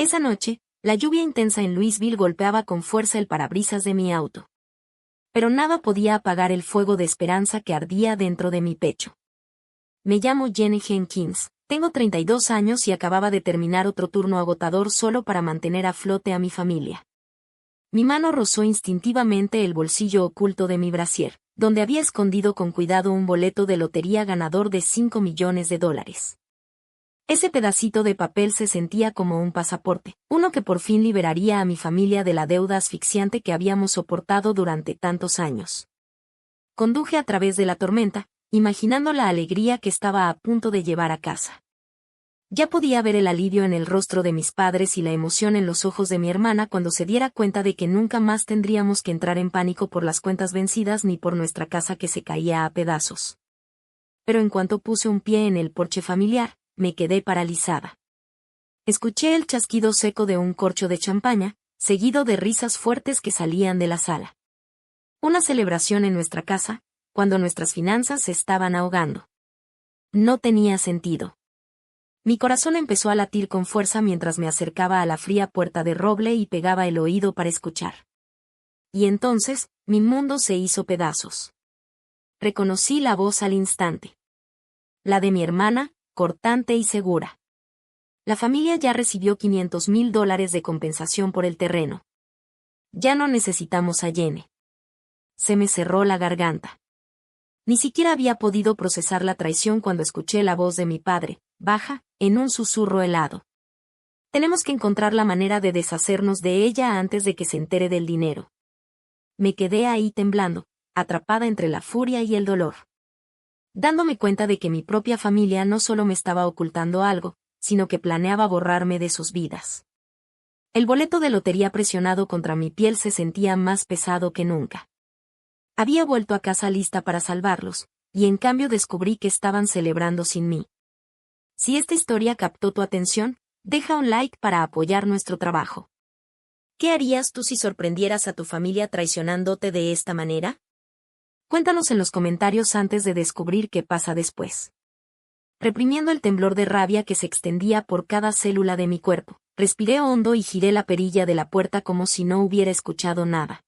Esa noche, la lluvia intensa en Louisville golpeaba con fuerza el parabrisas de mi auto. Pero nada podía apagar el fuego de esperanza que ardía dentro de mi pecho. Me llamo Jenny Jenkins, tengo 32 años y acababa de terminar otro turno agotador solo para mantener a flote a mi familia. Mi mano rozó instintivamente el bolsillo oculto de mi brasier, donde había escondido con cuidado un boleto de lotería ganador de $5 millones. Ese pedacito de papel se sentía como un pasaporte, uno que por fin liberaría a mi familia de la deuda asfixiante que habíamos soportado durante tantos años. Conduje a través de la tormenta, imaginando la alegría que estaba a punto de llevar a casa. Ya podía ver el alivio en el rostro de mis padres y la emoción en los ojos de mi hermana cuando se diera cuenta de que nunca más tendríamos que entrar en pánico por las cuentas vencidas ni por nuestra casa que se caía a pedazos. Pero en cuanto puse un pie en el porche familiar, me quedé paralizada. Escuché el chasquido seco de un corcho de champaña, seguido de risas fuertes que salían de la sala. Una celebración en nuestra casa, cuando nuestras finanzas se estaban ahogando. No tenía sentido. Mi corazón empezó a latir con fuerza mientras me acercaba a la fría puerta de roble y pegaba el oído para escuchar. Y entonces, mi mundo se hizo pedazos. Reconocí la voz al instante. La de mi hermana, cortante y segura. La familia ya recibió $500,000 de compensación por el terreno. Ya no necesitamos a Jenny. Se me cerró la garganta. Ni siquiera había podido procesar la traición cuando escuché la voz de mi padre, baja, en un susurro helado. Tenemos que encontrar la manera de deshacernos de ella antes de que se entere del dinero. Me quedé ahí temblando, atrapada entre la furia y el dolor. Dándome cuenta de que mi propia familia no solo me estaba ocultando algo, sino que planeaba borrarme de sus vidas. El boleto de lotería presionado contra mi piel se sentía más pesado que nunca. Había vuelto a casa lista para salvarlos, y en cambio descubrí que estaban celebrando sin mí. Si esta historia captó tu atención, deja un like para apoyar nuestro trabajo. ¿Qué harías tú si sorprendieras a tu familia traicionándote de esta manera? Cuéntanos en los comentarios antes de descubrir qué pasa después. Reprimiendo el temblor de rabia que se extendía por cada célula de mi cuerpo, respiré hondo y giré la perilla de la puerta como si no hubiera escuchado nada.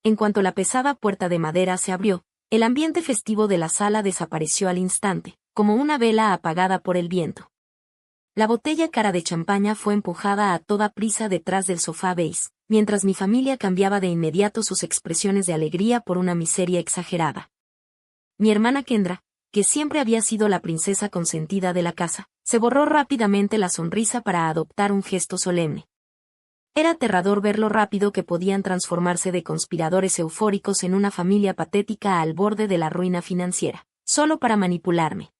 En cuanto la pesada puerta de madera se abrió, el ambiente festivo de la sala desapareció al instante, como una vela apagada por el viento. La botella cara de champaña fue empujada a toda prisa detrás del sofá beige, mientras mi familia cambiaba de inmediato sus expresiones de alegría por una miseria exagerada. Mi hermana Kendra, que siempre había sido la princesa consentida de la casa, se borró rápidamente la sonrisa para adoptar un gesto solemne. Era aterrador ver lo rápido que podían transformarse de conspiradores eufóricos en una familia patética al borde de la ruina financiera, solo para manipularme.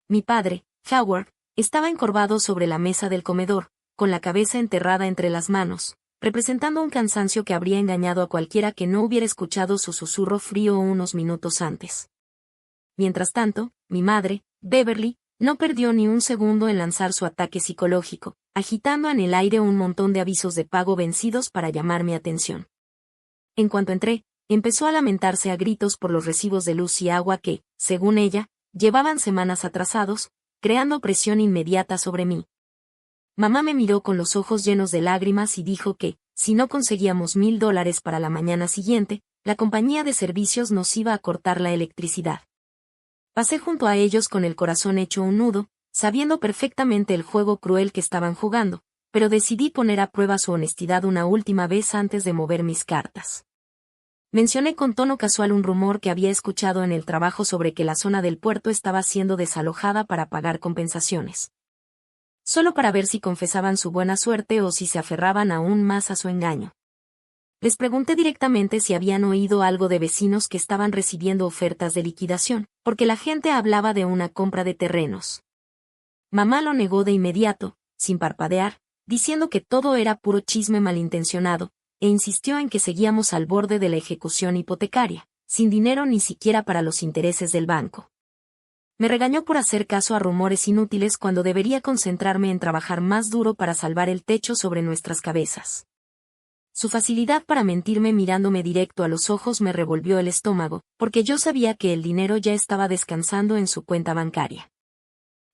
Mi padre, Howard, estaba encorvado sobre la mesa del comedor, con la cabeza enterrada entre las manos, representando un cansancio que habría engañado a cualquiera que no hubiera escuchado su susurro frío unos minutos antes. Mientras tanto, mi madre, Beverly, no perdió ni un segundo en lanzar su ataque psicológico, agitando en el aire un montón de avisos de pago vencidos para llamar mi atención. En cuanto entré, empezó a lamentarse a gritos por los recibos de luz y agua que, según ella, llevaban semanas atrasados, creando presión inmediata sobre mí. Mamá me miró con los ojos llenos de lágrimas y dijo que, si no conseguíamos $1,000 para la mañana siguiente, la compañía de servicios nos iba a cortar la electricidad. Pasé junto a ellos con el corazón hecho un nudo, sabiendo perfectamente el juego cruel que estaban jugando, pero decidí poner a prueba su honestidad una última vez antes de mover mis cartas. Mencioné con tono casual un rumor que había escuchado en el trabajo sobre que la zona del puerto estaba siendo desalojada para pagar compensaciones. Solo para ver si confesaban su buena suerte o si se aferraban aún más a su engaño. Les pregunté directamente si habían oído algo de vecinos que estaban recibiendo ofertas de liquidación, porque la gente hablaba de una compra de terrenos. Mamá lo negó de inmediato, sin parpadear, diciendo que todo era puro chisme malintencionado, e insistió en que seguíamos al borde de la ejecución hipotecaria, sin dinero ni siquiera para los intereses del banco. Me regañó por hacer caso a rumores inútiles cuando debería concentrarme en trabajar más duro para salvar el techo sobre nuestras cabezas. Su facilidad para mentirme mirándome directo a los ojos me revolvió el estómago, porque yo sabía que el dinero ya estaba descansando en su cuenta bancaria.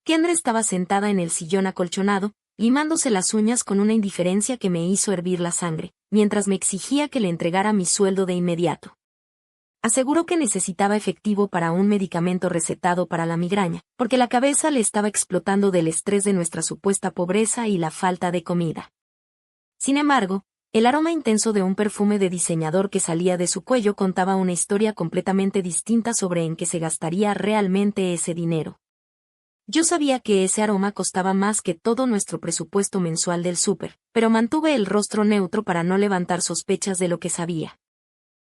Kendra estaba sentada en el sillón acolchonado, limándose las uñas con una indiferencia que me hizo hervir la sangre, mientras me exigía que le entregara mi sueldo de inmediato. Aseguró que necesitaba efectivo para un medicamento recetado para la migraña, porque la cabeza le estaba explotando del estrés de nuestra supuesta pobreza y la falta de comida. Sin embargo, el aroma intenso de un perfume de diseñador que salía de su cuello contaba una historia completamente distinta sobre en qué se gastaría realmente ese dinero. Yo sabía que ese aroma costaba más que todo nuestro presupuesto mensual del súper, pero mantuve el rostro neutro para no levantar sospechas de lo que sabía.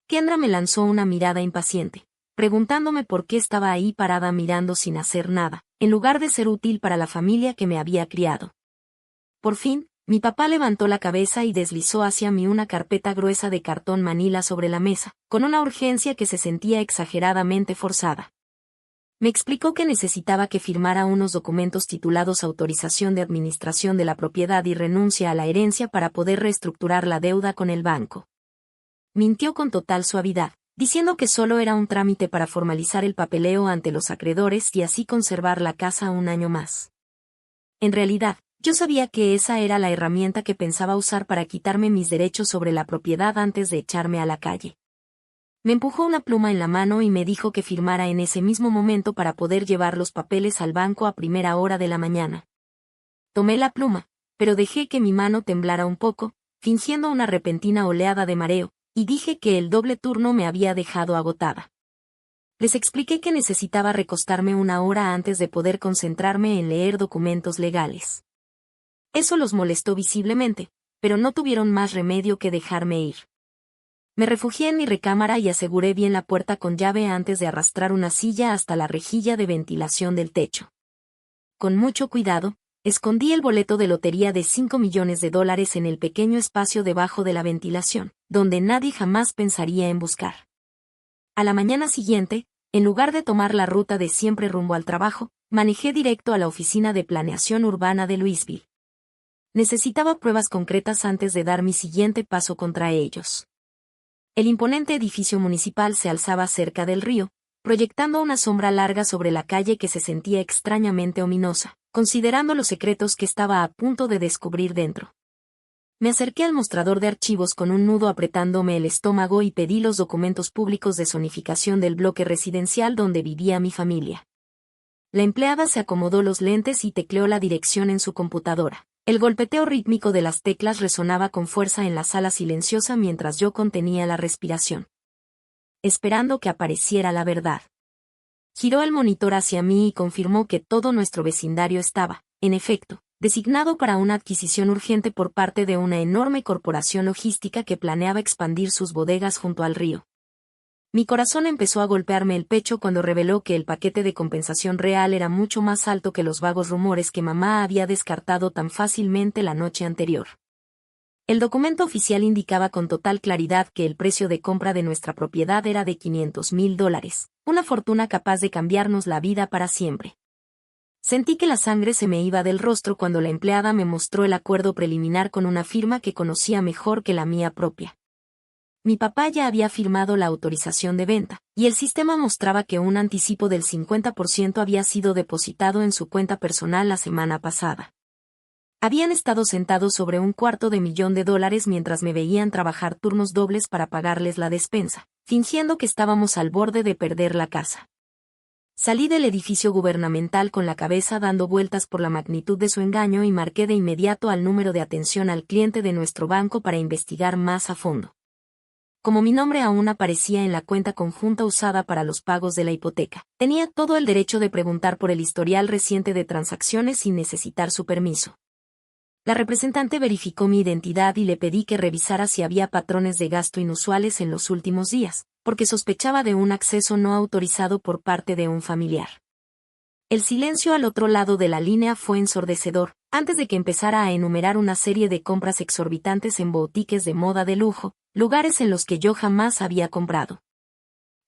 Kendra me lanzó una mirada impaciente, preguntándome por qué estaba ahí parada mirando sin hacer nada, en lugar de ser útil para la familia que me había criado. Por fin, mi papá levantó la cabeza y deslizó hacia mí una carpeta gruesa de cartón manila sobre la mesa, con una urgencia que se sentía exageradamente forzada. Me explicó que necesitaba que firmara unos documentos titulados Autorización de Administración de la Propiedad y Renuncia a la Herencia para poder reestructurar la deuda con el banco. Mintió con total suavidad, diciendo que solo era un trámite para formalizar el papeleo ante los acreedores y así conservar la casa un año más. En realidad, yo sabía que esa era la herramienta que pensaba usar para quitarme mis derechos sobre la propiedad antes de echarme a la calle. Me empujó una pluma en la mano y me dijo que firmara en ese mismo momento para poder llevar los papeles al banco a primera hora de la mañana. Tomé la pluma, pero dejé que mi mano temblara un poco, fingiendo una repentina oleada de mareo, y dije que el doble turno me había dejado agotada. Les expliqué que necesitaba recostarme una hora antes de poder concentrarme en leer documentos legales. Eso los molestó visiblemente, pero no tuvieron más remedio que dejarme ir. Me refugié en mi recámara y aseguré bien la puerta con llave antes de arrastrar una silla hasta la rejilla de ventilación del techo. Con mucho cuidado, escondí el boleto de lotería de $5 millones en el pequeño espacio debajo de la ventilación, donde nadie jamás pensaría en buscar. A la mañana siguiente, en lugar de tomar la ruta de siempre rumbo al trabajo, manejé directo a la oficina de planeación urbana de Louisville. Necesitaba pruebas concretas antes de dar mi siguiente paso contra ellos. El imponente edificio municipal se alzaba cerca del río, proyectando una sombra larga sobre la calle que se sentía extrañamente ominosa, considerando los secretos que estaba a punto de descubrir dentro. Me acerqué al mostrador de archivos con un nudo apretándome el estómago y pedí los documentos públicos de zonificación del bloque residencial donde vivía mi familia. La empleada se acomodó los lentes y tecleó la dirección en su computadora. El golpeteo rítmico de las teclas resonaba con fuerza en la sala silenciosa mientras yo contenía la respiración, esperando que apareciera la verdad. Giró el monitor hacia mí y confirmó que todo nuestro vecindario estaba, en efecto, designado para una adquisición urgente por parte de una enorme corporación logística que planeaba expandir sus bodegas junto al río. Mi corazón empezó a golpearme el pecho cuando reveló que el paquete de compensación real era mucho más alto que los vagos rumores que mamá había descartado tan fácilmente la noche anterior. El documento oficial indicaba con total claridad que el precio de compra de nuestra propiedad era de $500,000, una fortuna capaz de cambiarnos la vida para siempre. Sentí que la sangre se me iba del rostro cuando la empleada me mostró el acuerdo preliminar con una firma que conocía mejor que la mía propia. Mi papá ya había firmado la autorización de venta, y el sistema mostraba que un anticipo del 50% había sido depositado en su cuenta personal la semana pasada. Habían estado sentados sobre $250,000 mientras me veían trabajar turnos dobles para pagarles la despensa, fingiendo que estábamos al borde de perder la casa. Salí del edificio gubernamental con la cabeza dando vueltas por la magnitud de su engaño y marqué de inmediato al número de atención al cliente de nuestro banco para investigar más a fondo. Como mi nombre aún aparecía en la cuenta conjunta usada para los pagos de la hipoteca, tenía todo el derecho de preguntar por el historial reciente de transacciones sin necesitar su permiso. La representante verificó mi identidad y le pedí que revisara si había patrones de gasto inusuales en los últimos días, porque sospechaba de un acceso no autorizado por parte de un familiar. El silencio al otro lado de la línea fue ensordecedor, antes de que empezara a enumerar una serie de compras exorbitantes en boutiques de moda de lujo, lugares en los que yo jamás había comprado.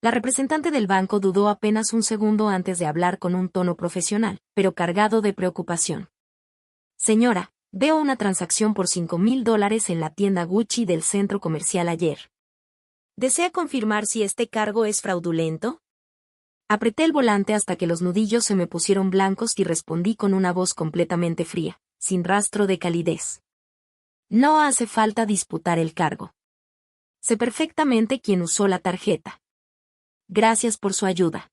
La representante del banco dudó apenas un segundo antes de hablar con un tono profesional, pero cargado de preocupación. Señora, veo una transacción por $5,000 en la tienda Gucci del centro comercial ayer. ¿Desea confirmar si este cargo es fraudulento? Apreté el volante hasta que los nudillos se me pusieron blancos y respondí con una voz completamente fría. sin rastro de calidez. No hace falta disputar el cargo. Sé perfectamente quién usó la tarjeta. Gracias por su ayuda.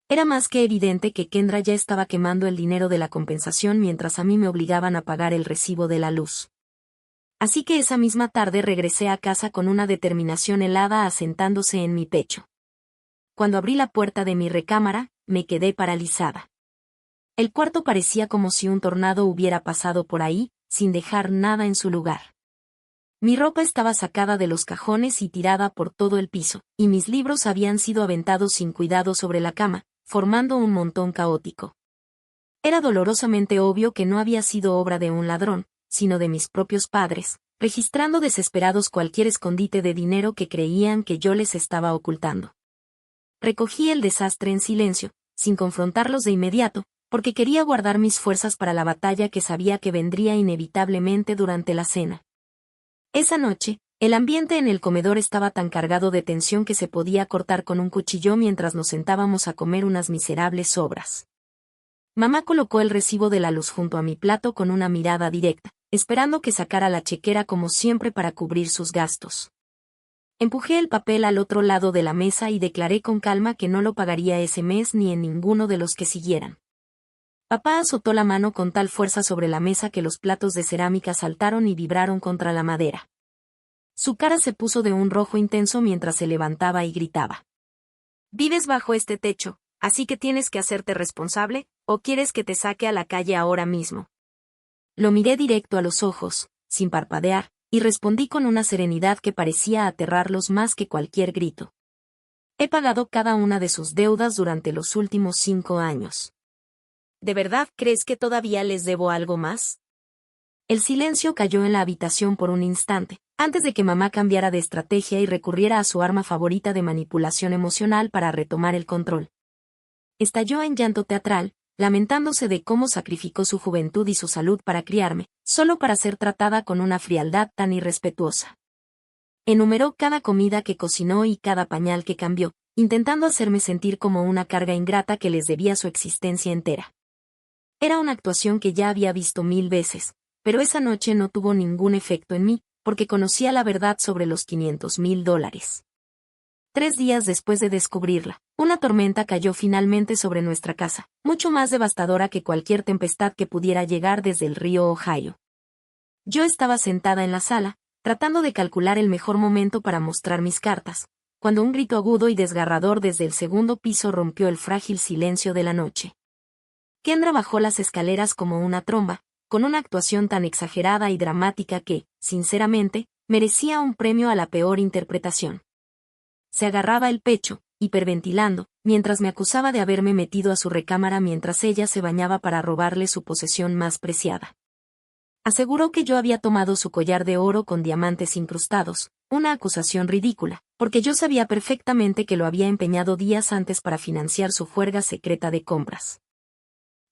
Era más que evidente que Kendra ya estaba quemando el dinero de la compensación mientras a mí me obligaban a pagar el recibo de la luz. Así que esa misma tarde regresé a casa con una determinación helada asentándose en mi pecho. Cuando abrí la puerta de mi recámara, me quedé paralizada. El cuarto parecía como si un tornado hubiera pasado por ahí, sin dejar nada en su lugar. Mi ropa estaba sacada de los cajones y tirada por todo el piso, y mis libros habían sido aventados sin cuidado sobre la cama, formando un montón caótico. Era dolorosamente obvio que no había sido obra de un ladrón, sino de mis propios padres, registrando desesperados cualquier escondite de dinero que creían que yo les estaba ocultando. Recogí el desastre en silencio, sin confrontarlos de inmediato, porque quería guardar mis fuerzas para la batalla que sabía que vendría inevitablemente durante la cena. Esa noche, el ambiente en el comedor estaba tan cargado de tensión que se podía cortar con un cuchillo mientras nos sentábamos a comer unas miserables sobras. Mamá colocó el recibo de la luz junto a mi plato con una mirada directa, esperando que sacara la chequera como siempre para cubrir sus gastos. Empujé el papel al otro lado de la mesa y declaré con calma que no lo pagaría ese mes ni en ninguno de los que siguieran. Papá azotó la mano con tal fuerza sobre la mesa que los platos de cerámica saltaron y vibraron contra la madera. Su cara se puso de un rojo intenso mientras se levantaba y gritaba. «Vives bajo este techo, así que tienes que hacerte responsable, ¿o quieres que te saque a la calle ahora mismo?» Lo miré directo a los ojos, sin parpadear, y respondí con una serenidad que parecía aterrarlos más que cualquier grito. «He pagado cada una de sus deudas durante los últimos 5 años. ¿De verdad crees que todavía les debo algo más?» El silencio cayó en la habitación por un instante, antes de que mamá cambiara de estrategia y recurriera a su arma favorita de manipulación emocional para retomar el control. Estalló en llanto teatral, lamentándose de cómo sacrificó su juventud y su salud para criarme, solo para ser tratada con una frialdad tan irrespetuosa. Enumeró cada comida que cocinó y cada pañal que cambió, intentando hacerme sentir como una carga ingrata que les debía su existencia entera. Era una actuación que ya había visto 1000 veces, pero esa noche no tuvo ningún efecto en mí, porque conocía la verdad sobre los $500,000. 3 días después de descubrirla, una tormenta cayó finalmente sobre nuestra casa, mucho más devastadora que cualquier tempestad que pudiera llegar desde el río Ohio. Yo estaba sentada en la sala, tratando de calcular el mejor momento para mostrar mis cartas, cuando un grito agudo y desgarrador desde el segundo piso rompió el frágil silencio de la noche. Kendra bajó las escaleras como una tromba, con una actuación tan exagerada y dramática que, sinceramente, merecía un premio a la peor interpretación. Se agarraba el pecho, hiperventilando, mientras me acusaba de haberme metido a su recámara mientras ella se bañaba para robarle su posesión más preciada. Aseguró que yo había tomado su collar de oro con diamantes incrustados, una acusación ridícula, porque yo sabía perfectamente que lo había empeñado días antes para financiar su juerga secreta de compras.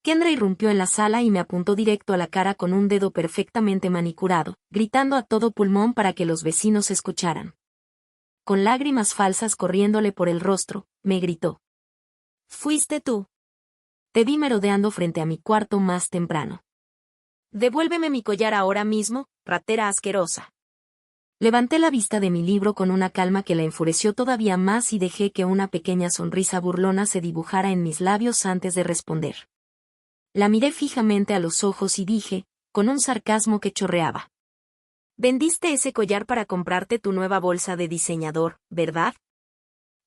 Kendra irrumpió en la sala y me apuntó directo a la cara con un dedo perfectamente manicurado, gritando a todo pulmón para que los vecinos escucharan. Con lágrimas falsas corriéndole por el rostro, me gritó. «Fuiste tú. Te vi merodeando frente a mi cuarto más temprano. Devuélveme mi collar ahora mismo, ratera asquerosa». Levanté la vista de mi libro con una calma que la enfureció todavía más y dejé que una pequeña sonrisa burlona se dibujara en mis labios antes de responder. La miré fijamente a los ojos y dije, con un sarcasmo que chorreaba. «Vendiste ese collar para comprarte tu nueva bolsa de diseñador, ¿verdad?»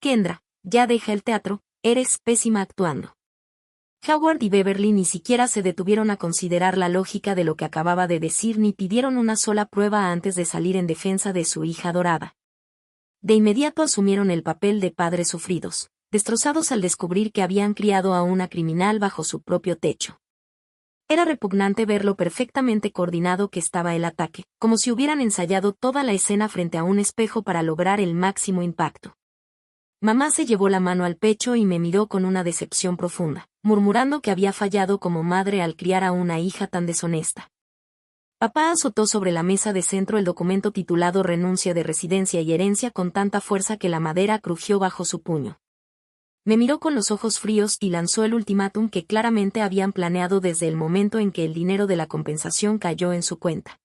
«Kendra, ya deja el teatro, eres pésima actuando». Howard y Beverly ni siquiera se detuvieron a considerar la lógica de lo que acababa de decir ni pidieron una sola prueba antes de salir en defensa de su hija adorada. De inmediato asumieron el papel de padres sufridos, destrozados al descubrir que habían criado a una criminal bajo su propio techo. Era repugnante ver lo perfectamente coordinado que estaba el ataque, como si hubieran ensayado toda la escena frente a un espejo para lograr el máximo impacto. Mamá se llevó la mano al pecho y me miró con una decepción profunda, murmurando que había fallado como madre al criar a una hija tan deshonesta. Papá azotó sobre la mesa de centro el documento titulado Renuncia de residencia y herencia con tanta fuerza que la madera crujió bajo su puño. Me miró con los ojos fríos y lanzó el ultimátum que claramente habían planeado desde el momento en que el dinero de la compensación cayó en su cuenta.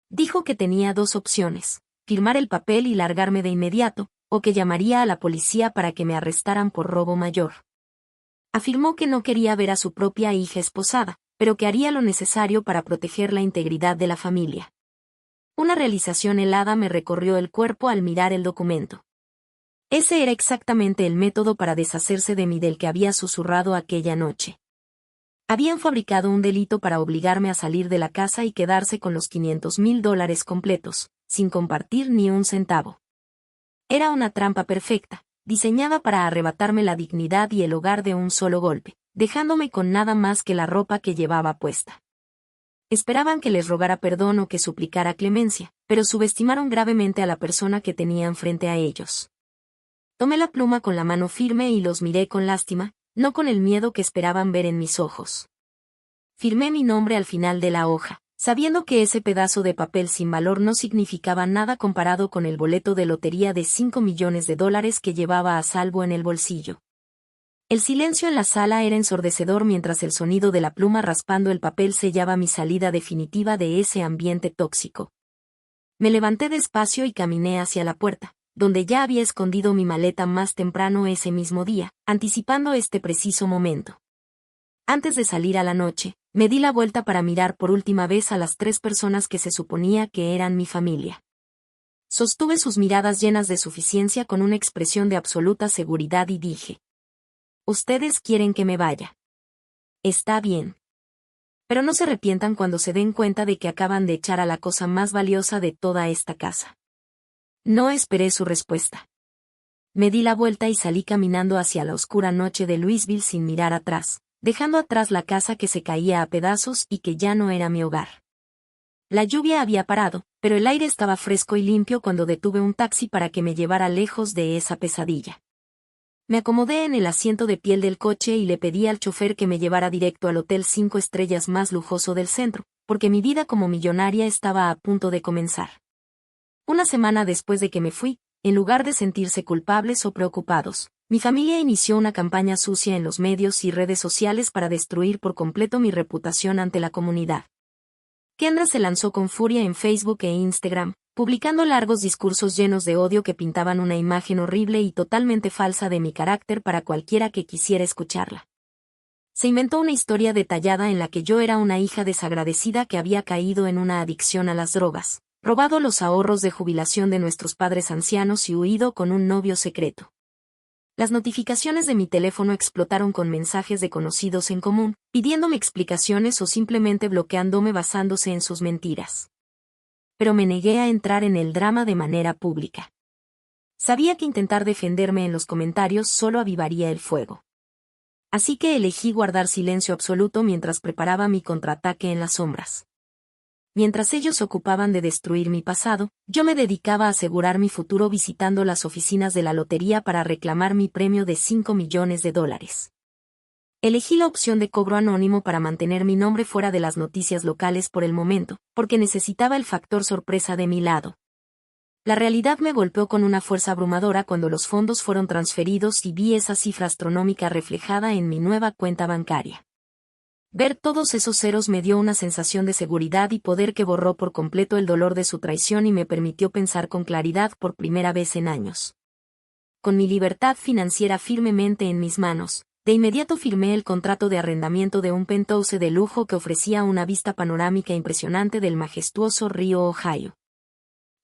Dijo que tenía dos opciones: firmar el papel y largarme de inmediato, o que llamaría a la policía para que me arrestaran por robo mayor. Afirmó que no quería ver a su propia hija esposada, pero que haría lo necesario para proteger la integridad de la familia. Una realización helada me recorrió el cuerpo al mirar el documento. Ese era exactamente el método para deshacerse de mí del que había susurrado aquella noche. Habían fabricado un delito para obligarme a salir de la casa y quedarse con los $500,000 completos, sin compartir ni un centavo. Era una trampa perfecta, diseñada para arrebatarme la dignidad y el hogar de un solo golpe, dejándome con nada más que la ropa que llevaba puesta. Esperaban que les rogara perdón o que suplicara clemencia, pero subestimaron gravemente a la persona que tenían frente a ellos. Tomé la pluma con la mano firme y los miré con lástima, no con el miedo que esperaban ver en mis ojos. Firmé mi nombre al final de la hoja, sabiendo que ese pedazo de papel sin valor no significaba nada comparado con el boleto de lotería de $5 millones que llevaba a salvo en el bolsillo. El silencio en la sala era ensordecedor mientras el sonido de la pluma raspando el papel sellaba mi salida definitiva de ese ambiente tóxico. Me levanté despacio y caminé hacia la puerta, donde ya había escondido mi maleta más temprano ese mismo día, anticipando este preciso momento. Antes de salir a la noche, me di la vuelta para mirar por última vez a las 3 personas que se suponía que eran mi familia. Sostuve sus miradas llenas de suficiencia con una expresión de absoluta seguridad y dije: «Ustedes quieren que me vaya. Está bien. Pero no se arrepientan cuando se den cuenta de que acaban de echar a la cosa más valiosa de toda esta casa». No esperé su respuesta. Me di la vuelta y salí caminando hacia la oscura noche de Louisville sin mirar atrás, dejando atrás la casa que se caía a pedazos y que ya no era mi hogar. La lluvia había parado, pero el aire estaba fresco y limpio cuando detuve un taxi para que me llevara lejos de esa pesadilla. Me acomodé en el asiento de piel del coche y le pedí al chofer que me llevara directo al hotel 5 estrellas más lujoso del centro, porque mi vida como millonaria estaba a punto de comenzar. Una semana después de que me fui, en lugar de sentirse culpables o preocupados, mi familia inició una campaña sucia en los medios y redes sociales para destruir por completo mi reputación ante la comunidad. Kendra se lanzó con furia en Facebook e Instagram, publicando largos discursos llenos de odio que pintaban una imagen horrible y totalmente falsa de mi carácter para cualquiera que quisiera escucharla. Se inventó una historia detallada en la que yo era una hija desagradecida que había caído en una adicción a las drogas, robado los ahorros de jubilación de nuestros padres ancianos y huido con un novio secreto. Las notificaciones de mi teléfono explotaron con mensajes de conocidos en común, pidiéndome explicaciones o simplemente bloqueándome basándose en sus mentiras. Pero me negué a entrar en el drama de manera pública. Sabía que intentar defenderme en los comentarios solo avivaría el fuego. Así que elegí guardar silencio absoluto mientras preparaba mi contraataque en las sombras. Mientras ellos se ocupaban de destruir mi pasado, yo me dedicaba a asegurar mi futuro visitando las oficinas de la lotería para reclamar mi premio de $5 millones. Elegí la opción de cobro anónimo para mantener mi nombre fuera de las noticias locales por el momento, porque necesitaba el factor sorpresa de mi lado. La realidad me golpeó con una fuerza abrumadora cuando los fondos fueron transferidos y vi esa cifra astronómica reflejada en mi nueva cuenta bancaria. Ver todos esos ceros me dio una sensación de seguridad y poder que borró por completo el dolor de su traición y me permitió pensar con claridad por primera vez en años. Con mi libertad financiera firmemente en mis manos, de inmediato firmé el contrato de arrendamiento de un penthouse de lujo que ofrecía una vista panorámica impresionante del majestuoso río Ohio.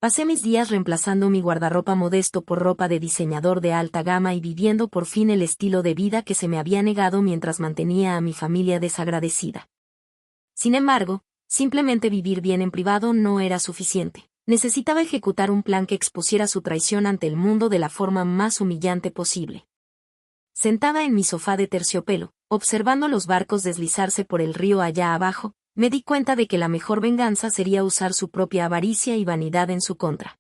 Pasé mis días reemplazando mi guardarropa modesto por ropa de diseñador de alta gama y viviendo por fin el estilo de vida que se me había negado mientras mantenía a mi familia desagradecida. Sin embargo, simplemente vivir bien en privado no era suficiente. Necesitaba ejecutar un plan que expusiera su traición ante el mundo de la forma más humillante posible. Sentada en mi sofá de terciopelo, observando los barcos deslizarse por el río allá abajo, me di cuenta de que la mejor venganza sería usar su propia avaricia y vanidad en su contra.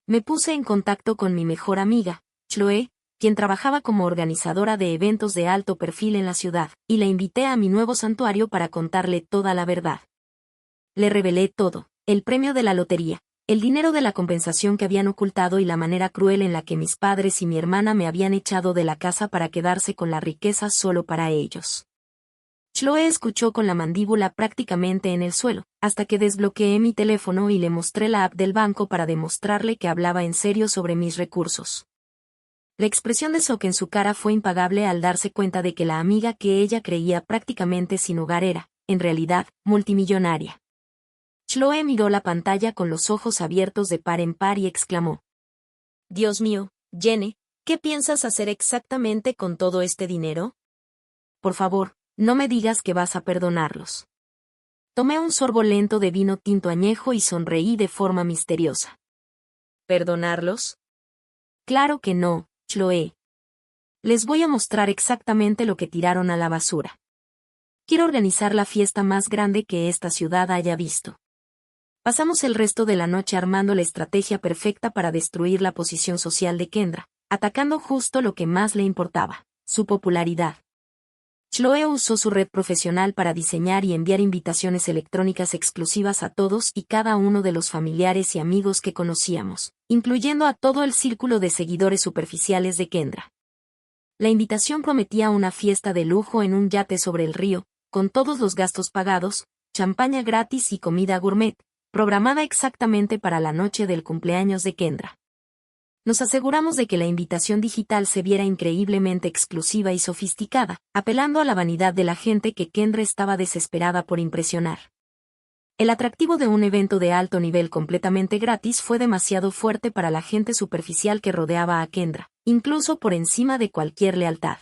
Me puse en contacto con mi mejor amiga, Chloe, quien trabajaba como organizadora de eventos de alto perfil en la ciudad, y la invité a mi nuevo santuario para contarle toda la verdad. Le revelé todo: el premio de la lotería, el dinero de la compensación que habían ocultado y la manera cruel en la que mis padres y mi hermana me habían echado de la casa para quedarse con la riqueza solo para ellos. Chloe escuchó con la mandíbula prácticamente en el suelo, hasta que desbloqueé mi teléfono y le mostré la app del banco para demostrarle que hablaba en serio sobre mis recursos. La expresión de shock en su cara fue impagable al darse cuenta de que la amiga que ella creía prácticamente sin hogar era, en realidad, multimillonaria. Chloe miró la pantalla con los ojos abiertos de par en par y exclamó: «Dios mío, Jenny, ¿qué piensas hacer exactamente con todo este dinero? Por favor, no me digas que vas a perdonarlos». Tomé un sorbo lento de vino tinto añejo y sonreí de forma misteriosa. ¿Perdonarlos? Claro que no, Chloe. Les voy a mostrar exactamente lo que tiraron a la basura. Quiero organizar la fiesta más grande que esta ciudad haya visto. Pasamos el resto de la noche armando la estrategia perfecta para destruir la posición social de Kendra, atacando justo lo que más le importaba, su popularidad. Chloe usó su red profesional para diseñar y enviar invitaciones electrónicas exclusivas a todos y cada uno de los familiares y amigos que conocíamos, incluyendo a todo el círculo de seguidores superficiales de Kendra. La invitación prometía una fiesta de lujo en un yate sobre el río, con todos los gastos pagados, champaña gratis y comida gourmet, programada exactamente para la noche del cumpleaños de Kendra. Nos aseguramos de que la invitación digital se viera increíblemente exclusiva y sofisticada, apelando a la vanidad de la gente que Kendra estaba desesperada por impresionar. El atractivo de un evento de alto nivel completamente gratis fue demasiado fuerte para la gente superficial que rodeaba a Kendra, incluso por encima de cualquier lealtad.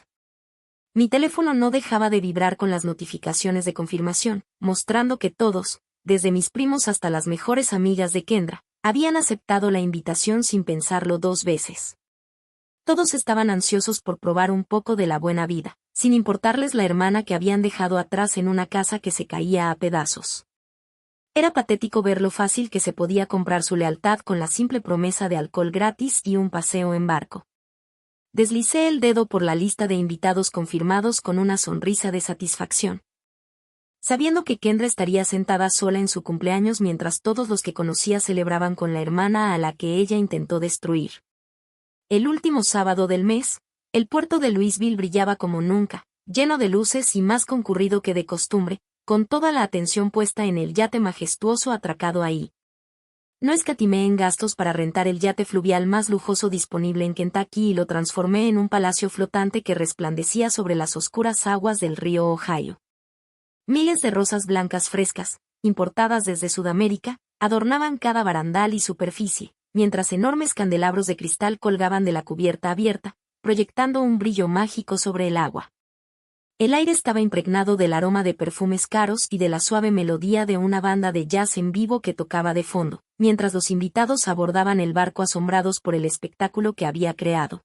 Mi teléfono no dejaba de vibrar con las notificaciones de confirmación, mostrando que todos, desde mis primos hasta las mejores amigas de Kendra, habían aceptado la invitación sin pensarlo dos veces. Todos estaban ansiosos por probar un poco de la buena vida, sin importarles la hermana que habían dejado atrás en una casa que se caía a pedazos. Era patético ver lo fácil que se podía comprar su lealtad con la simple promesa de alcohol gratis y un paseo en barco. Deslicé el dedo por la lista de invitados confirmados con una sonrisa de satisfacción, sabiendo que Kendra estaría sentada sola en su cumpleaños mientras todos los que conocía celebraban con la hermana a la que ella intentó destruir. El último sábado del mes, el puerto de Louisville brillaba como nunca, lleno de luces y más concurrido que de costumbre, con toda la atención puesta en el yate majestuoso atracado ahí. No escatimé en gastos para rentar el yate fluvial más lujoso disponible en Kentucky y lo transformé en un palacio flotante que resplandecía sobre las oscuras aguas del río Ohio. Miles de rosas blancas frescas, importadas desde Sudamérica, adornaban cada barandal y superficie, mientras enormes candelabros de cristal colgaban de la cubierta abierta, proyectando un brillo mágico sobre el agua. El aire estaba impregnado del aroma de perfumes caros y de la suave melodía de una banda de jazz en vivo que tocaba de fondo, mientras los invitados abordaban el barco asombrados por el espectáculo que había creado.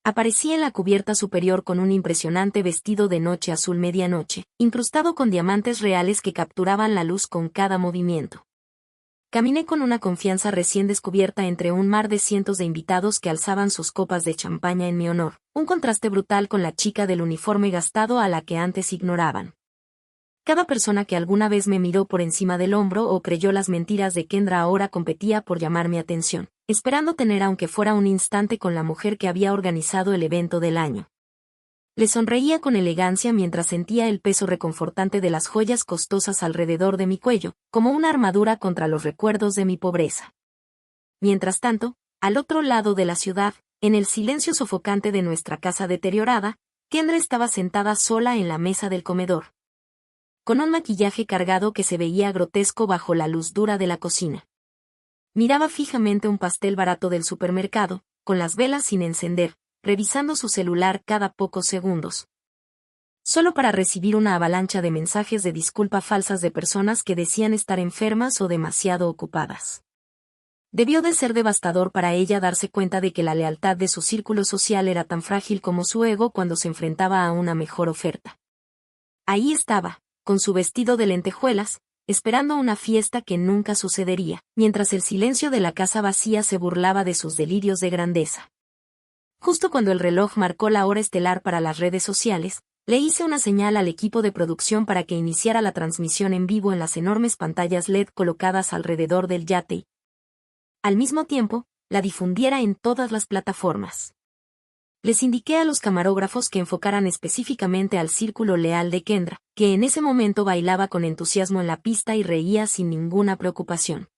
Aparecí en la cubierta superior con un impresionante vestido de noche azul medianoche, incrustado con diamantes reales que capturaban la luz con cada movimiento. Caminé con una confianza recién descubierta entre un mar de cientos de invitados que alzaban sus copas de champaña en mi honor, un contraste brutal con la chica del uniforme gastado a la que antes ignoraban. Cada persona que alguna vez me miró por encima del hombro o creyó las mentiras de Kendra ahora competía por llamar mi atención, esperando tener aunque fuera un instante con la mujer que había organizado el evento del año. Le sonreía con elegancia mientras sentía el peso reconfortante de las joyas costosas alrededor de mi cuello, como una armadura contra los recuerdos de mi pobreza. Mientras tanto, al otro lado de la ciudad, en el silencio sofocante de nuestra casa deteriorada, Kendra estaba sentada sola en la mesa del comedor, con un maquillaje cargado que se veía grotesco bajo la luz dura de la cocina. Miraba fijamente un pastel barato del supermercado, con las velas sin encender, revisando su celular cada pocos segundos, solo para recibir una avalancha de mensajes de disculpa falsas de personas que decían estar enfermas o demasiado ocupadas. Debió de ser devastador para ella darse cuenta de que la lealtad de su círculo social era tan frágil como su ego cuando se enfrentaba a una mejor oferta. Ahí estaba, con su vestido de lentejuelas, esperando una fiesta que nunca sucedería, mientras el silencio de la casa vacía se burlaba de sus delirios de grandeza. Justo cuando el reloj marcó la hora estelar para las redes sociales, le hice una señal al equipo de producción para que iniciara la transmisión en vivo en las enormes pantallas LED colocadas alrededor del yate. al mismo tiempo, la difundiera en todas las plataformas. Les indiqué a los camarógrafos que enfocaran específicamente al círculo leal de Kendra, que en ese momento bailaba con entusiasmo en la pista y reía sin ninguna preocupación.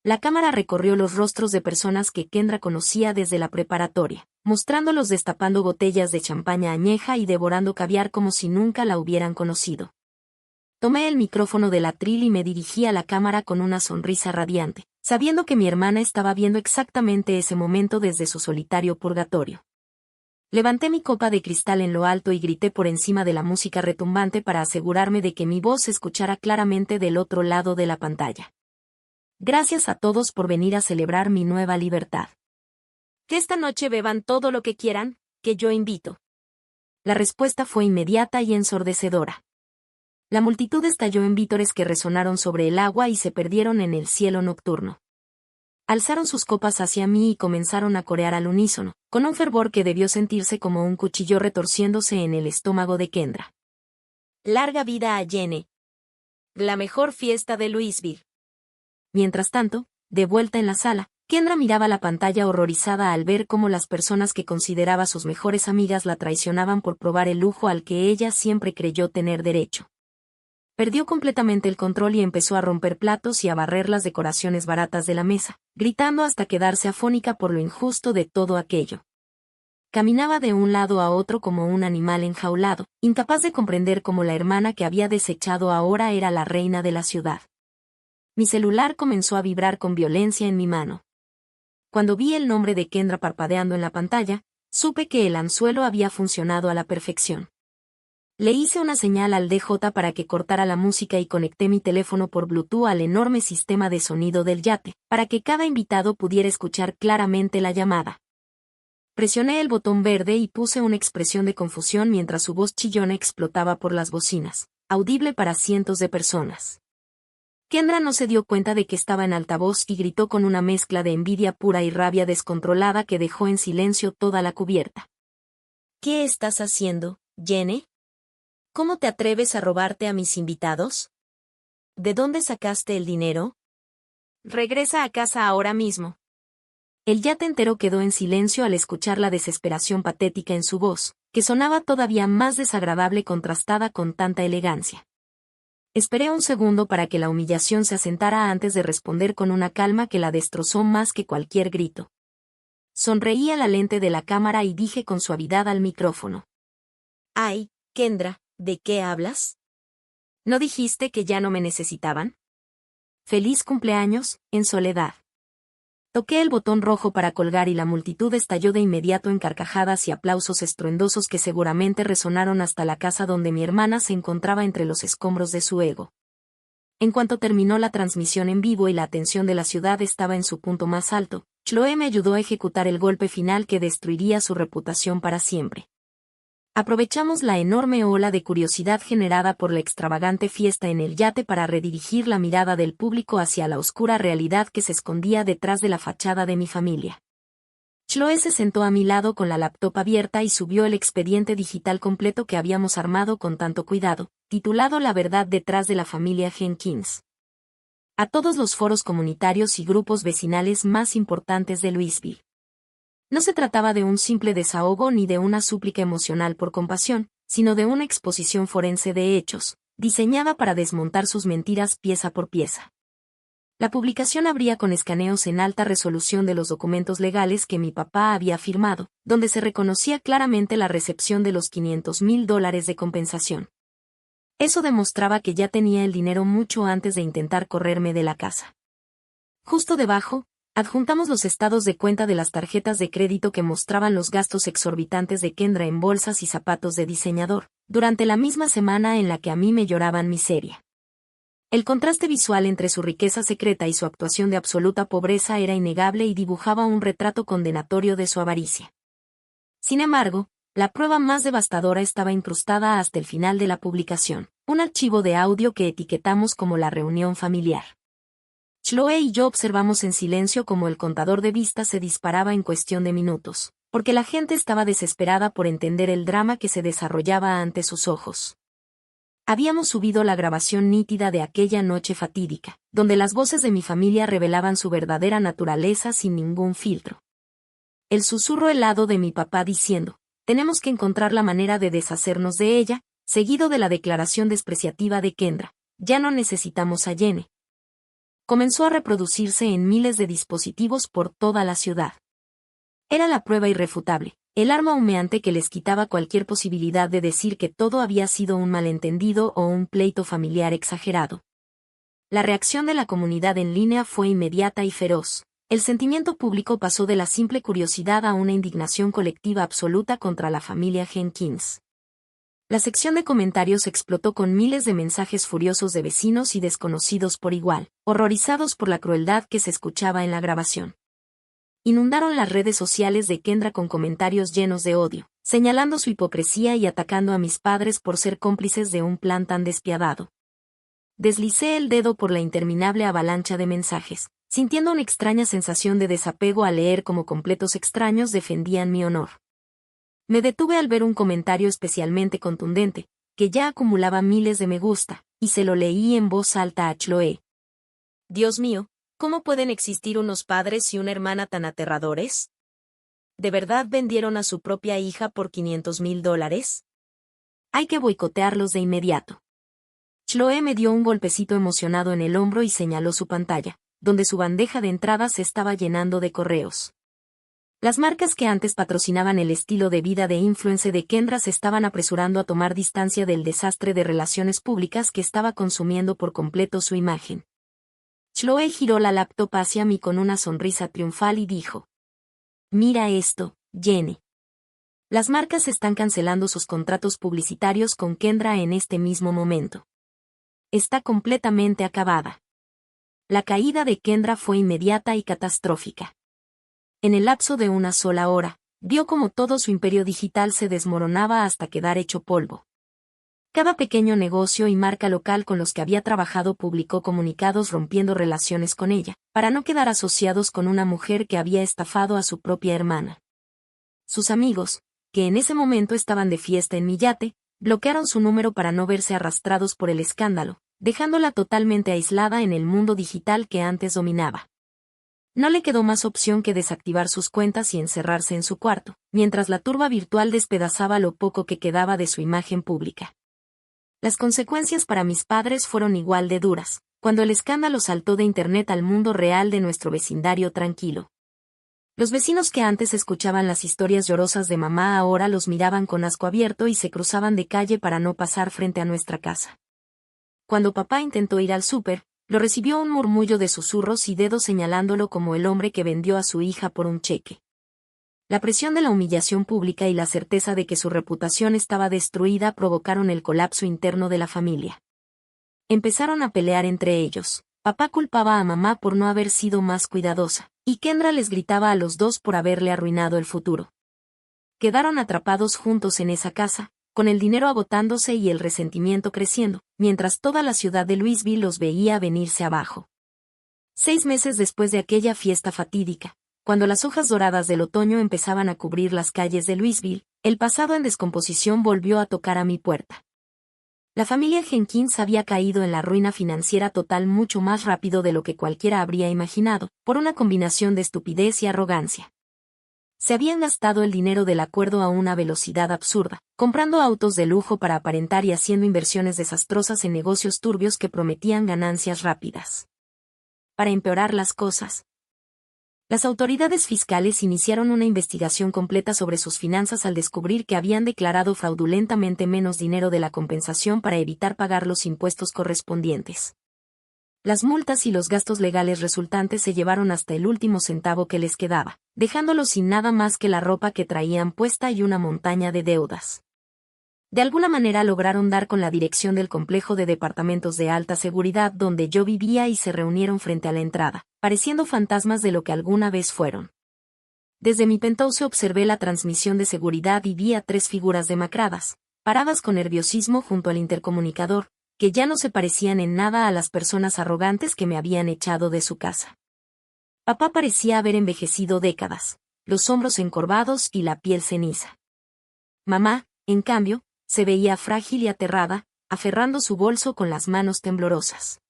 La cámara recorrió los rostros de personas que Kendra conocía desde la preparatoria, mostrándolos destapando botellas de champaña añeja y devorando caviar como si nunca la hubieran conocido. Tomé el micrófono del atril y me dirigí a la cámara con una sonrisa radiante, sabiendo que mi hermana estaba viendo exactamente ese momento desde su solitario purgatorio. Levanté mi copa de cristal en lo alto y grité por encima de la música retumbante para asegurarme de que mi voz se escuchara claramente del otro lado de la pantalla. Gracias a todos por venir a celebrar mi nueva libertad. Que esta noche beban todo lo que quieran, que yo invito. La respuesta fue inmediata y ensordecedora. La multitud estalló en vítores que resonaron sobre el agua y se perdieron en el cielo nocturno. Alzaron sus copas hacia mí y comenzaron a corear al unísono, con un fervor que debió sentirse como un cuchillo retorciéndose en el estómago de Kendra. Larga vida a Jenny. La mejor fiesta de Louisville. Mientras tanto, de vuelta en la sala, Kendra miraba la pantalla horrorizada al ver cómo las personas que consideraba sus mejores amigas la traicionaban por probar el lujo al que ella siempre creyó tener derecho. Perdió completamente el control y empezó a romper platos y a barrer las decoraciones baratas de la mesa, gritando hasta quedarse afónica por lo injusto de todo aquello. Caminaba de un lado a otro como un animal enjaulado, incapaz de comprender cómo la hermana que había desechado ahora era la reina de la ciudad. Mi celular comenzó a vibrar con violencia en mi mano. Cuando vi el nombre de Kendra parpadeando en la pantalla, supe que el anzuelo había funcionado a la perfección. Le hice una señal al DJ para que cortara la música y conecté mi teléfono por Bluetooth al enorme sistema de sonido del yate, para que cada invitado pudiera escuchar claramente la llamada. Presioné el botón verde y puse una expresión de confusión mientras su voz chillona explotaba por las bocinas, audible para cientos de personas. Kendra no se dio cuenta de que estaba en altavoz y gritó con una mezcla de envidia pura y rabia descontrolada que dejó en silencio toda la cubierta. ¿Qué estás haciendo, Jenny? ¿Cómo te atreves a robarte a mis invitados? ¿De dónde sacaste el dinero? Regresa a casa ahora mismo. El yate entero quedó en silencio al escuchar la desesperación patética en su voz, que sonaba todavía más desagradable contrastada con tanta elegancia. Esperé un segundo para que la humillación se asentara antes de responder con una calma que la destrozó más que cualquier grito. Sonreí a la lente de la cámara y dije con suavidad al micrófono. Ay, Kendra, ¿de qué hablas? ¿No dijiste que ya no me necesitaban? Feliz cumpleaños, en soledad. Toqué el botón rojo para colgar y la multitud estalló de inmediato en carcajadas y aplausos estruendosos que seguramente resonaron hasta la casa donde mi hermana se encontraba entre los escombros de su ego. En cuanto terminó la transmisión en vivo y la atención de la ciudad estaba en su punto más alto, Chloe me ayudó a ejecutar el golpe final que destruiría su reputación para siempre. Aprovechamos la enorme ola de curiosidad generada por la extravagante fiesta en el yate para redirigir la mirada del público hacia la oscura realidad que se escondía detrás de la fachada de mi familia. Chloe se sentó a mi lado con la laptop abierta y subió el expediente digital completo que habíamos armado con tanto cuidado, titulado La verdad detrás de la familia Jenkins. A todos los foros comunitarios y grupos vecinales más importantes de Louisville. No se trataba de un simple desahogo ni de una súplica emocional por compasión, sino de una exposición forense de hechos, diseñada para desmontar sus mentiras pieza por pieza. La publicación abría con escaneos en alta resolución de los documentos legales que mi papá había firmado, donde se reconocía claramente la recepción de los $500,000 de compensación. Eso demostraba que ya tenía el dinero mucho antes de intentar correrme de la casa. Justo debajo, adjuntamos los estados de cuenta de las tarjetas de crédito que mostraban los gastos exorbitantes de Kendra en bolsas y zapatos de diseñador, durante la misma semana en la que a mí me lloraban miseria. El contraste visual entre su riqueza secreta y su actuación de absoluta pobreza era innegable y dibujaba un retrato condenatorio de su avaricia. Sin embargo, la prueba más devastadora estaba incrustada hasta el final de la publicación, un archivo de audio que etiquetamos como la reunión familiar. Chloe y yo observamos en silencio cómo el contador de vistas se disparaba en cuestión de minutos, porque la gente estaba desesperada por entender el drama que se desarrollaba ante sus ojos. Habíamos subido la grabación nítida de aquella noche fatídica, donde las voces de mi familia revelaban su verdadera naturaleza sin ningún filtro. El susurro helado de mi papá diciendo, tenemos que encontrar la manera de deshacernos de ella, seguido de la declaración despreciativa de Kendra, ya no necesitamos a Jenny. Comenzó a reproducirse en miles de dispositivos por toda la ciudad. Era la prueba irrefutable, el arma humeante que les quitaba cualquier posibilidad de decir que todo había sido un malentendido o un pleito familiar exagerado. La reacción de la comunidad en línea fue inmediata y feroz. El sentimiento público pasó de la simple curiosidad a una indignación colectiva absoluta contra la familia Jenkins. La sección de comentarios explotó con miles de mensajes furiosos de vecinos y desconocidos por igual, horrorizados por la crueldad que se escuchaba en la grabación. Inundaron las redes sociales de Kendra con comentarios llenos de odio, señalando su hipocresía y atacando a mis padres por ser cómplices de un plan tan despiadado. Deslicé el dedo por la interminable avalancha de mensajes, sintiendo una extraña sensación de desapego al leer cómo completos extraños defendían mi honor. Me detuve al ver un comentario especialmente contundente, que ya acumulaba miles de me gusta, y se lo leí en voz alta a Chloe. Dios mío, ¿cómo pueden existir unos padres y una hermana tan aterradores? ¿De verdad vendieron a su propia hija por $500,000? Hay que boicotearlos de inmediato. Chloe me dio un golpecito emocionado en el hombro y señaló su pantalla, donde su bandeja de entrada se estaba llenando de correos. Las marcas que antes patrocinaban el estilo de vida de influencer de Kendra se estaban apresurando a tomar distancia del desastre de relaciones públicas que estaba consumiendo por completo su imagen. Chloe giró la laptop hacia mí con una sonrisa triunfal y dijo: «Mira esto, Jenny. Las marcas están cancelando sus contratos publicitarios con Kendra en este mismo momento. Está completamente acabada». La caída de Kendra fue inmediata y catastrófica. En el lapso de una sola hora, vio como todo su imperio digital se desmoronaba hasta quedar hecho polvo. Cada pequeño negocio y marca local con los que había trabajado publicó comunicados rompiendo relaciones con ella, para no quedar asociados con una mujer que había estafado a su propia hermana. Sus amigos, que en ese momento estaban de fiesta en mi yate, bloquearon su número para no verse arrastrados por el escándalo, dejándola totalmente aislada en el mundo digital que antes dominaba. No le quedó más opción que desactivar sus cuentas y encerrarse en su cuarto, mientras la turba virtual despedazaba lo poco que quedaba de su imagen pública. Las consecuencias para mis padres fueron igual de duras, cuando el escándalo saltó de Internet al mundo real de nuestro vecindario tranquilo. Los vecinos que antes escuchaban las historias llorosas de mamá ahora los miraban con asco abierto y se cruzaban de calle para no pasar frente a nuestra casa. Cuando papá intentó ir al súper, lo recibió un murmullo de susurros y dedos señalándolo como el hombre que vendió a su hija por un cheque. La presión de la humillación pública y la certeza de que su reputación estaba destruida provocaron el colapso interno de la familia. Empezaron a pelear entre ellos. Papá culpaba a mamá por no haber sido más cuidadosa, y Kendra les gritaba a los dos por haberle arruinado el futuro. Quedaron atrapados juntos en esa casa, con el dinero agotándose y el resentimiento creciendo, mientras toda la ciudad de Louisville los veía venirse abajo. 6 meses después de aquella fiesta fatídica, cuando las hojas doradas del otoño empezaban a cubrir las calles de Louisville, el pasado en descomposición volvió a tocar a mi puerta. La familia Jenkins había caído en la ruina financiera total mucho más rápido de lo que cualquiera habría imaginado, por una combinación de estupidez y arrogancia. Se habían gastado el dinero del acuerdo a una velocidad absurda, comprando autos de lujo para aparentar y haciendo inversiones desastrosas en negocios turbios que prometían ganancias rápidas. Para empeorar las cosas, las autoridades fiscales iniciaron una investigación completa sobre sus finanzas al descubrir que habían declarado fraudulentamente menos dinero de la compensación para evitar pagar los impuestos correspondientes. Las multas y los gastos legales resultantes se llevaron hasta el último centavo que les quedaba, dejándolos sin nada más que la ropa que traían puesta y una montaña de deudas. De alguna manera lograron dar con la dirección del complejo de departamentos de alta seguridad donde yo vivía y se reunieron frente a la entrada, pareciendo fantasmas de lo que alguna vez fueron. Desde mi penthouse observé la transmisión de seguridad y vi a 3 figuras demacradas, paradas con nerviosismo junto al intercomunicador, que ya no se parecían en nada a las personas arrogantes que me habían echado de su casa. Papá parecía haber envejecido décadas, los hombros encorvados y la piel ceniza. Mamá, en cambio, se veía frágil y aterrada, aferrando su bolso con las manos temblorosas.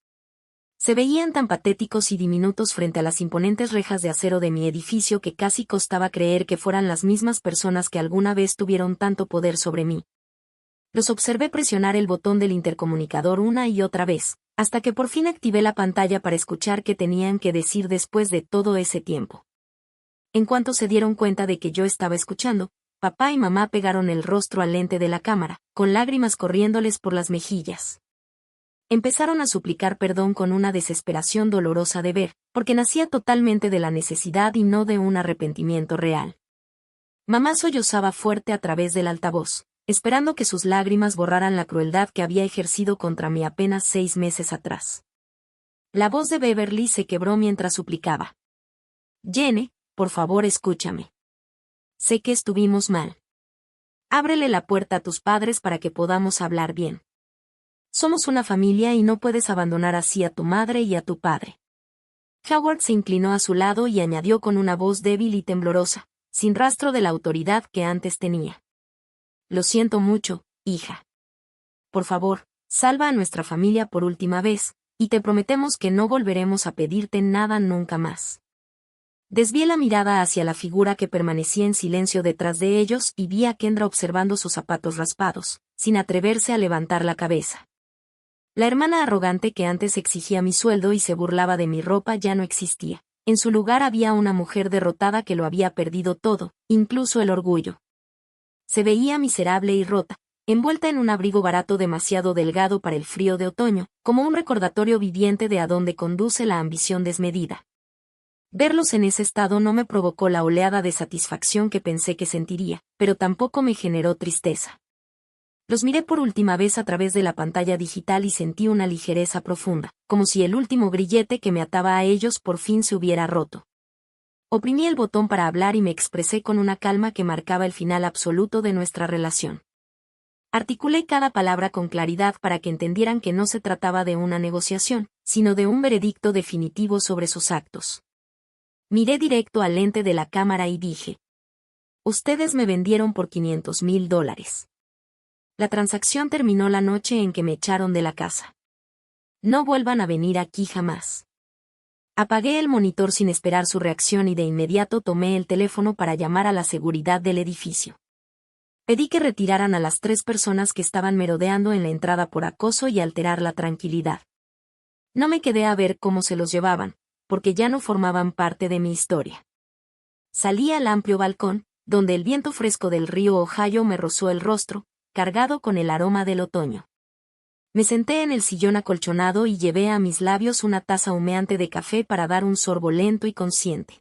Se veían tan patéticos y diminutos frente a las imponentes rejas de acero de mi edificio que casi costaba creer que fueran las mismas personas que alguna vez tuvieron tanto poder sobre mí. Los observé presionar el botón del intercomunicador una y otra vez, hasta que por fin activé la pantalla para escuchar qué tenían que decir después de todo ese tiempo. En cuanto se dieron cuenta de que yo estaba escuchando, papá y mamá pegaron el rostro al lente de la cámara, con lágrimas corriéndoles por las mejillas. Empezaron a suplicar perdón con una desesperación dolorosa de ver, porque nacía totalmente de la necesidad y no de un arrepentimiento real. Mamá sollozaba fuerte a través del altavoz, esperando que sus lágrimas borraran la crueldad que había ejercido contra mí apenas 6 meses atrás. La voz de Beverly se quebró mientras suplicaba. Jenny, por favor escúchame. Sé que estuvimos mal. Ábrele la puerta a tus padres para que podamos hablar bien. Somos una familia y no puedes abandonar así a tu madre y a tu padre. Howard se inclinó a su lado y añadió con una voz débil y temblorosa, sin rastro de la autoridad que antes tenía. Lo siento mucho, hija. Por favor, salva a nuestra familia por última vez, y te prometemos que no volveremos a pedirte nada nunca más. Desvié la mirada hacia la figura que permanecía en silencio detrás de ellos y vi a Kendra observando sus zapatos raspados, sin atreverse a levantar la cabeza. La hermana arrogante que antes exigía mi sueldo y se burlaba de mi ropa ya no existía. En su lugar había una mujer derrotada que lo había perdido todo, incluso el orgullo. Se veía miserable y rota, envuelta en un abrigo barato demasiado delgado para el frío de otoño, como un recordatorio viviente de a dónde conduce la ambición desmedida. Verlos en ese estado no me provocó la oleada de satisfacción que pensé que sentiría, pero tampoco me generó tristeza. Los miré por última vez a través de la pantalla digital y sentí una ligereza profunda, como si el último grillete que me ataba a ellos por fin se hubiera roto. Oprimí el botón para hablar y me expresé con una calma que marcaba el final absoluto de nuestra relación. Articulé cada palabra con claridad para que entendieran que no se trataba de una negociación, sino de un veredicto definitivo sobre sus actos. Miré directo al lente de la cámara y dije: Ustedes me vendieron por $500,000. La transacción terminó la noche en que me echaron de la casa. No vuelvan a venir aquí jamás. Apagué el monitor sin esperar su reacción y de inmediato tomé el teléfono para llamar a la seguridad del edificio. Pedí que retiraran a las 3 personas que estaban merodeando en la entrada por acoso y alterar la tranquilidad. No me quedé a ver cómo se los llevaban, porque ya no formaban parte de mi historia. Salí al amplio balcón, donde el viento fresco del río Ohio me rozó el rostro, cargado con el aroma del otoño. Me senté en el sillón acolchonado y llevé a mis labios una taza humeante de café para dar un sorbo lento y consciente.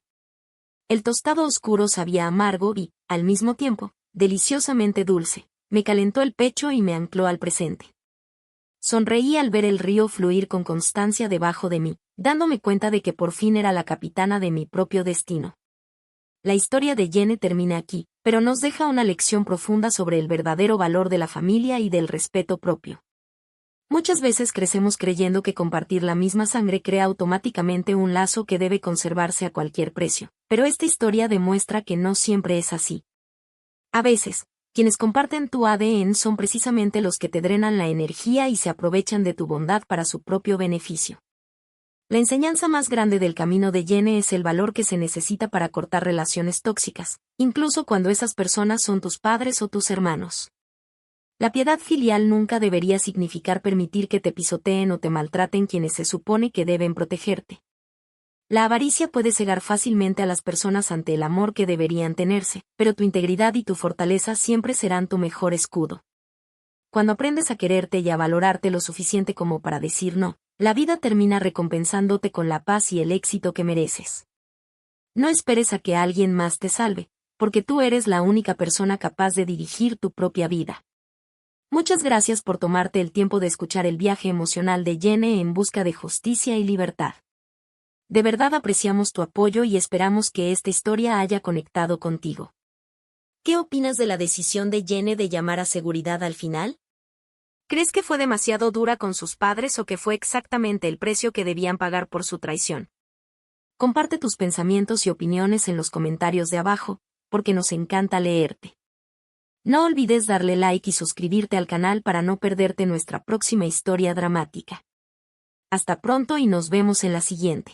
El tostado oscuro sabía amargo y, al mismo tiempo, deliciosamente dulce. Me calentó el pecho y me ancló al presente. Sonreí al ver el río fluir con constancia debajo de mí, dándome cuenta de que por fin era la capitana de mi propio destino. La historia de Jenny termina aquí, pero nos deja una lección profunda sobre el verdadero valor de la familia y del respeto propio. Muchas veces crecemos creyendo que compartir la misma sangre crea automáticamente un lazo que debe conservarse a cualquier precio, pero esta historia demuestra que no siempre es así. A veces, quienes comparten tu ADN son precisamente los que te drenan la energía y se aprovechan de tu bondad para su propio beneficio. La enseñanza más grande del camino de Jenny es el valor que se necesita para cortar relaciones tóxicas, incluso cuando esas personas son tus padres o tus hermanos. La piedad filial nunca debería significar permitir que te pisoteen o te maltraten quienes se supone que deben protegerte. La avaricia puede cegar fácilmente a las personas ante el amor que deberían tenerse, pero tu integridad y tu fortaleza siempre serán tu mejor escudo. Cuando aprendes a quererte y a valorarte lo suficiente como para decir no, la vida termina recompensándote con la paz y el éxito que mereces. No esperes a que alguien más te salve, porque tú eres la única persona capaz de dirigir tu propia vida. Muchas gracias por tomarte el tiempo de escuchar el viaje emocional de Jenny en busca de justicia y libertad. De verdad apreciamos tu apoyo y esperamos que esta historia haya conectado contigo. ¿Qué opinas de la decisión de Jenny de llamar a seguridad al final? ¿Crees que fue demasiado dura con sus padres o que fue exactamente el precio que debían pagar por su traición? Comparte tus pensamientos y opiniones en los comentarios de abajo, porque nos encanta leerte. No olvides darle like y suscribirte al canal para no perderte nuestra próxima historia dramática. Hasta pronto y nos vemos en la siguiente.